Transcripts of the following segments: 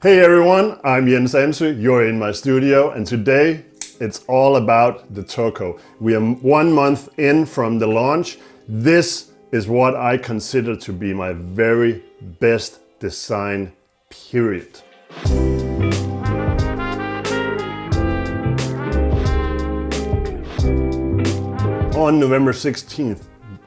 Hey everyone, I'm Anso, you're in my studio, and today it's all about the TOKO. We are 1 month in from the launch. This is what I consider to be my very best design, period. On November 16th,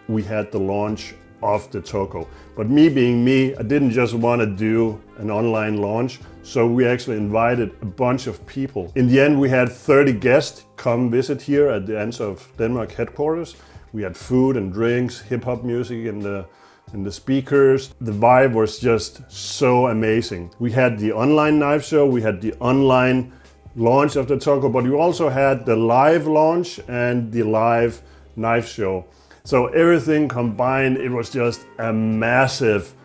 we had the launch of the TOKO. But me being me, I didn't just want to do an online launch, so we actually invited a bunch of people. In the end, we had 30 guests come visit here at the Anso of Denmark headquarters. We had food and drinks, hip-hop music in the speakers. The vibe was just so amazing. We had the online knife show, we had the online launch of the TOKO, but we also had the live launch and the live knife show. So everything combined, it was just a massive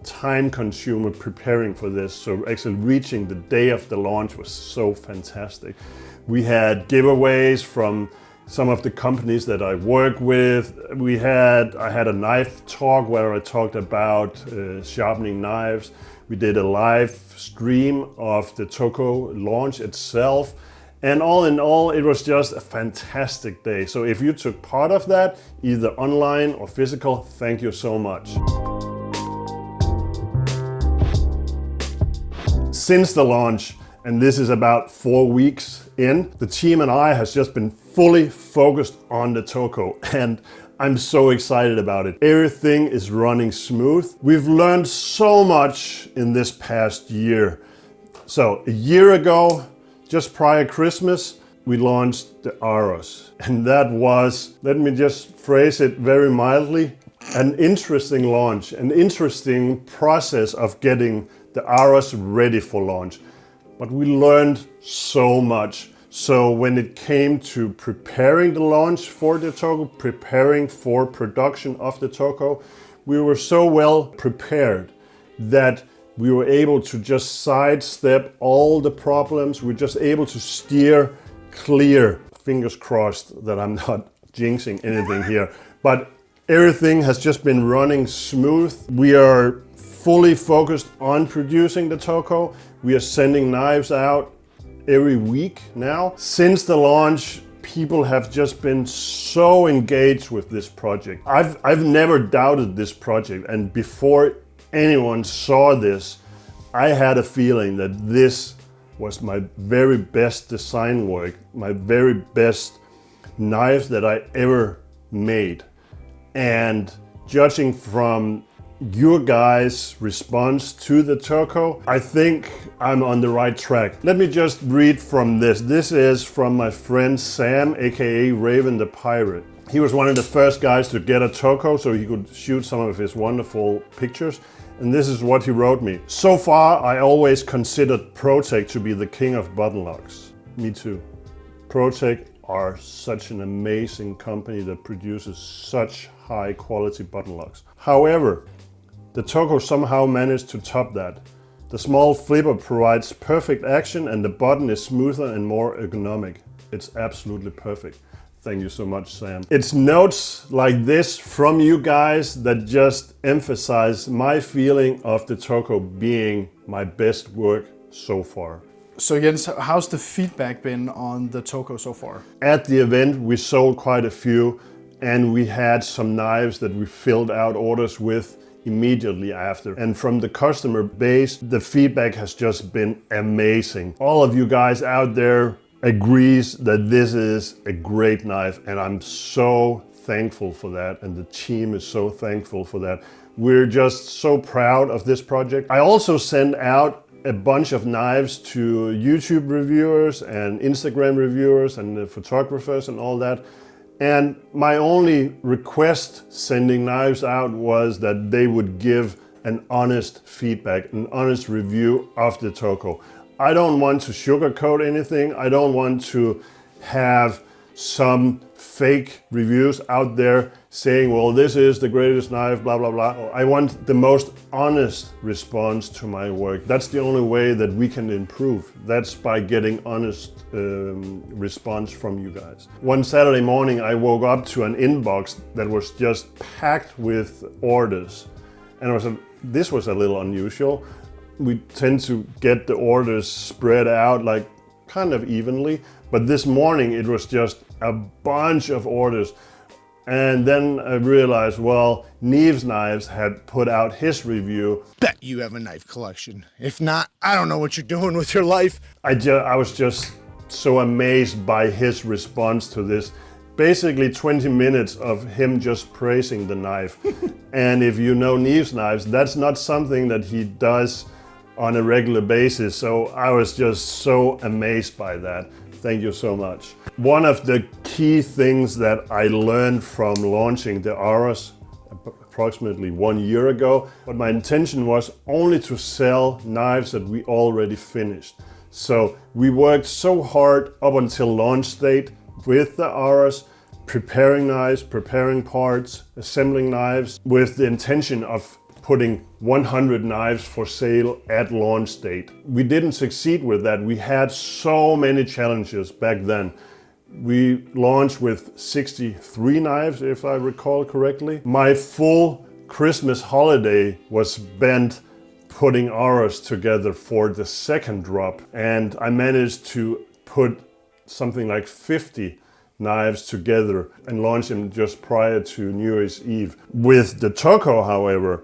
time consumer preparing for this. So actually reaching the day of the launch was so fantastic. We had giveaways from some of the companies that I work with. I had a knife talk where I talked about sharpening knives. We did a live stream of the TOKO launch itself. And all in all, it was just a fantastic day. So if you took part of that, either online or physical, thank you so much. Since the launch, and this is about 4 weeks in, the team and I has just been fully focused on the TOKO, and I'm so excited about it. Everything is running smooth. We've learned so much in this past year. So a year ago, just prior Christmas, we launched the Aros. And that was, let me just phrase it very mildly, an interesting launch, an interesting process of getting the Aros ready for launch. But we learned so much. So when it came to preparing the launch for the TOKO, preparing for production of the TOKO, we were so well prepared that we were able to just sidestep all the problems. We're just able to steer clear. Fingers crossed that I'm not jinxing anything here. But everything has just been running smooth. We are fully focused on producing the TOKO. We are sending knives out every week now. Since the launch, people have just been so engaged with this project. I've never doubted this project, and before anyone saw this, I had a feeling that this was my very best design work, my very best knife that I ever made. And judging from your guys' response to the TOKO, I think I'm on the right track. Let me just read from this. This is from my friend Sam, aka Raven the Pirate. He was one of the first guys to get a TOKO so he could shoot some of his wonderful pictures. And this is what he wrote me. So far, I always considered ProTech to be the king of button locks. Me too. ProTech are such an amazing company that produces such high quality button locks. However, the TOKO somehow managed to top that. The small flipper provides perfect action and the button is smoother and more ergonomic. It's absolutely perfect. Thank you so much, Sam. It's notes like this from you guys that just emphasize my feeling of the TOKO being my best work so far. So Jens, how's the feedback been on the TOKO so far? At the event, we sold quite a few, and we had some knives that we filled out orders with immediately after. And from the customer base, the feedback has just been amazing. All of you guys out there agrees that this is a great knife, and I'm so thankful for that, and the team is so thankful for that. We're just so proud of this project. I also sent out a bunch of knives to YouTube reviewers and Instagram reviewers and the photographers and all that. And my only request sending knives out was that they would give an honest feedback, an honest review of the TOKO. I don't want to sugarcoat anything. I don't want to have some fake reviews out there saying, well, this is the greatest knife, blah, blah, blah. I want the most honest response to my work. That's the only way that we can improve. That's by getting honest response from you guys. One Saturday morning, I woke up to an inbox that was just packed with orders. And this was a little unusual. we tend to get the orders spread out like kind of evenly. But this morning it was just a bunch of orders. And then I realized, well, Neves Knives had put out his review. Bet you have a knife collection. If not, I don't know what you're doing with your life. I was just so amazed by his response to this. Basically 20 minutes of him just praising the knife. And if you know Neves Knives, that's not something that he does on a regular basis. So I was just so amazed by that. Thank you so much. One of the key things that I learned from launching the Aros approximately 1 year ago, but my intention was only to sell knives that we already finished. So we worked so hard up until launch date with the Aros, preparing knives, preparing parts, assembling knives with the intention of putting 100 knives for sale at launch date. We didn't succeed with that. We had so many challenges back then. We launched with 63 knives, if I recall correctly. My full Christmas holiday was spent putting Aros together for the second drop, and I managed to put something like 50 knives together and launch them just prior to New Year's Eve. With the Toco, however,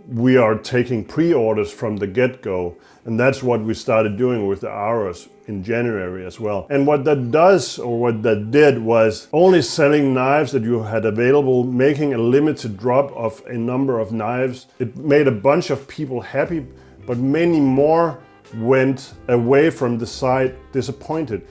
we are taking pre-orders from the get-go, and that's what we started doing with the Aros in January as well. And what that does, or what that did, was only selling knives that you had available, making a limited drop of a number of knives. It made a bunch of people happy, but many more went away from the site disappointed.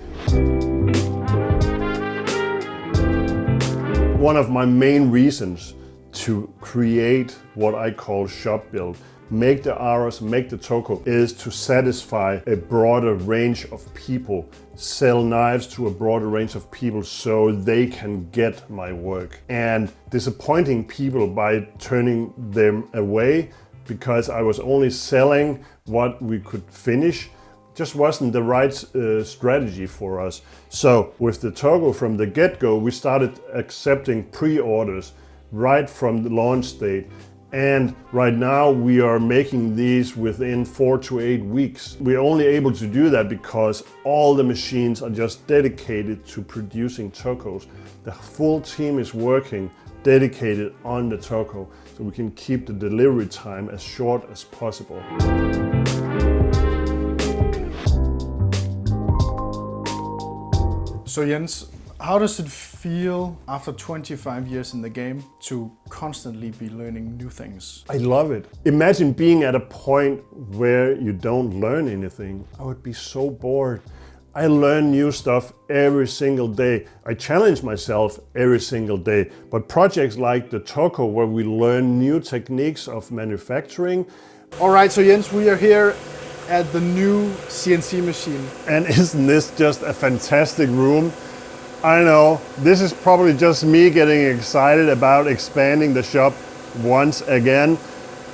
One of my main reasons to create what I call shop build, make the Aros, make the Toco, is to satisfy a broader range of people, sell knives to a broader range of people so they can get my work. And disappointing people by turning them away because I was only selling what we could finish just wasn't the right strategy for us. So with the Toco from the get-go, we started accepting pre-orders right from the launch date. And right now we are making these within 4 to 8 weeks. We're only able to do that because all the machines are just dedicated to producing Tocos. The full team is working dedicated on the Toco, so we can keep the delivery time as short as possible. So Jens, how does it feel after 25 years in the game to constantly be learning new things? I love it. Imagine being at a point where you don't learn anything. I would be so bored. I learn new stuff every single day. I challenge myself every single day. But projects like the Toco, where we learn new techniques of manufacturing. All right, so Jens, we are here at the new CNC machine. And isn't this just a fantastic room? I know, this is probably just me getting excited about expanding the shop once again.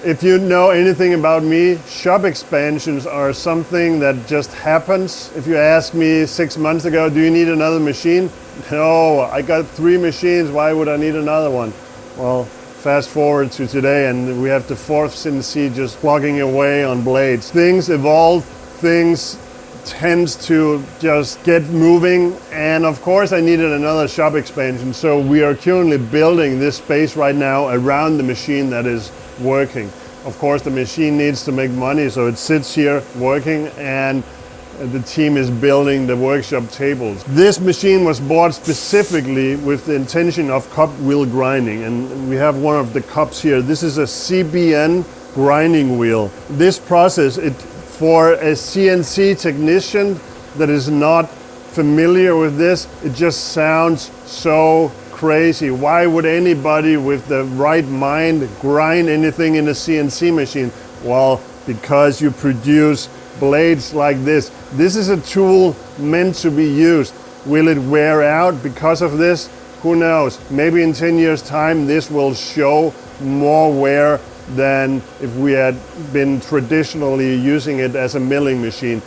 If you know anything about me, shop expansions are something that just happens. If you asked me 6 months ago, do you need another machine? No, I got 3 machines, why would I need another one? Well, fast forward to today and we have the 4th CNC just plugging away on blades. Things evolve, things tends to just get moving, and of course I needed another shop expansion, so we are currently building this space right now around the machine that is working. Of course the machine needs to make money, so it sits here working, and the team is building the workshop tables. This machine was bought specifically with the intention of cup wheel grinding, and we have one of the cups here. This is a CBN grinding wheel. This process, for a CNC technician that is not familiar with this, it just sounds so crazy. Why would anybody with the right mind grind anything in a CNC machine? Well, because you produce blades like this. This is a tool meant to be used. Will it wear out because of this? Who knows? Maybe in 10 years' time this will show more wear than if we had been traditionally using it as a milling machine.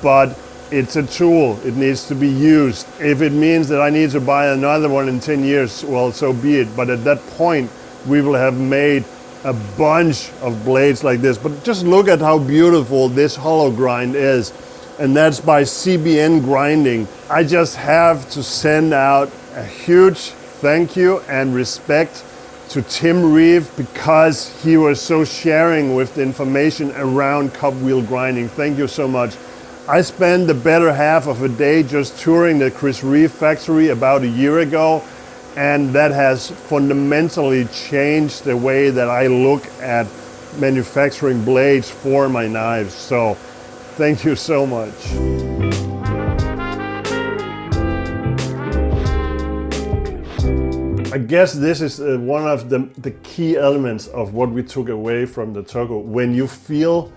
But it's a tool, it needs to be used. If it means that I need to buy another one in 10 years, well, so be it. But at that point, we will have made a bunch of blades like this, but just look at how beautiful this hollow grind is. And that's by CBN Grinding. I just have to send out a huge thank you and respect to Tim Reeve because he was so sharing with the information around cup wheel grinding. Thank you so much. I spent the better half of a day just touring the Chris Reeve factory about a year ago, and that has fundamentally changed the way that I look at manufacturing blades for my knives. So thank you so much. I guess this is one of the key elements of what we took away from the Toco. When you feel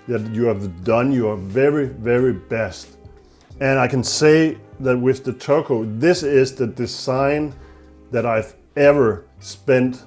that you have done your very, very best. And I can say that with the Toco, this is the design that I've ever spent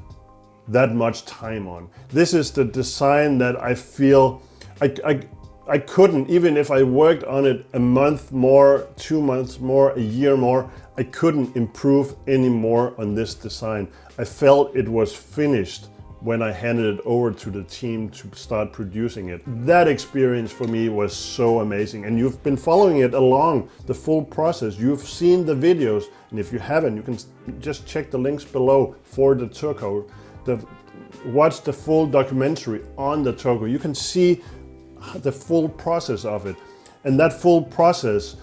that much time on. This is the design that I feel I couldn't, even if I worked on it a month more, 2 months more, a year more, I couldn't improve any more on this design. I felt it was finished when I handed it over to the team to start producing it. That experience for me was so amazing, and you've been following it along the full process. You've seen the videos, and if you haven't, you can just check the links below for the Toco. Watch the full documentary on the Toco. You can see the full process of it, and that full process,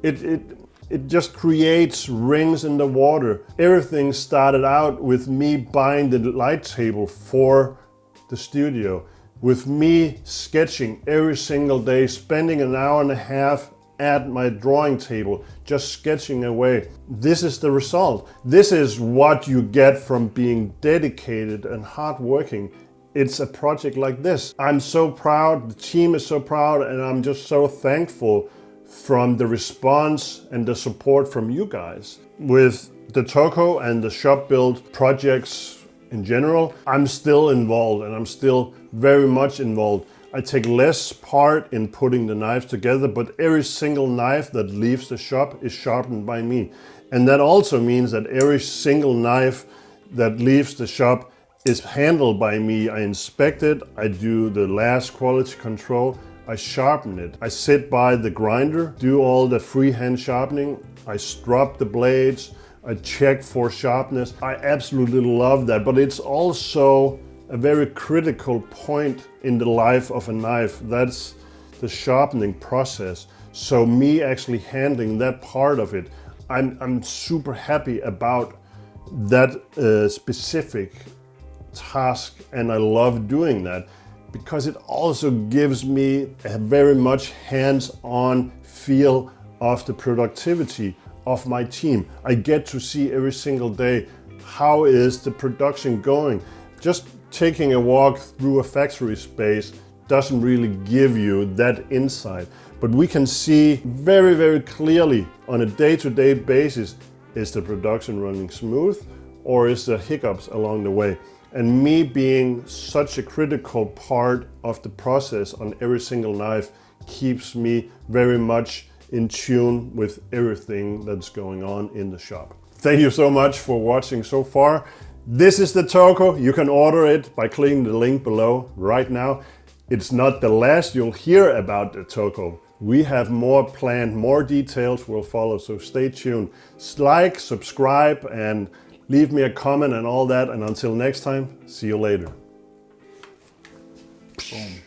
it just creates rings in the water. Everything started out with me buying the light table for the studio, with me sketching every single day, spending an hour and a half at my drawing table, just sketching away. This is the result. This is what you get from being dedicated and hardworking. It's a project like this. I'm so proud, the team is so proud, and I'm just so thankful from the response and the support from you guys. With the Toco and the shop build projects in general, I'm still involved, and I'm still very much involved. I take less part in putting the knives together, but every single knife that leaves the shop is sharpened by me. And that also means that every single knife that leaves the shop is handled by me. I inspect it, I do the last quality control, I sharpen it. I sit by the grinder, do all the freehand sharpening, I strop the blades, I check for sharpness. I absolutely love that, but it's also a very critical point in the life of a knife. That's the sharpening process. So me actually handling that part of it, I'm super happy about that specific task, and I love doing that because it also gives me a very much hands-on feel of the productivity of my team. I get to see every single day how is the production going. Just taking a walk through a factory space doesn't really give you that insight, but we can see very, very clearly on a day-to-day basis, is the production running smooth or is there hiccups along the way? And me being such a critical part of the process on every single knife keeps me very much in tune with everything that's going on in the shop. Thank you so much for watching so far. This is the Toco. You can order it by clicking the link below right now. It's not the last you'll hear about the Toco. We have more planned, more details will follow, so stay tuned. Like, subscribe, and leave me a comment and all that. And until next time, see you later. Boom.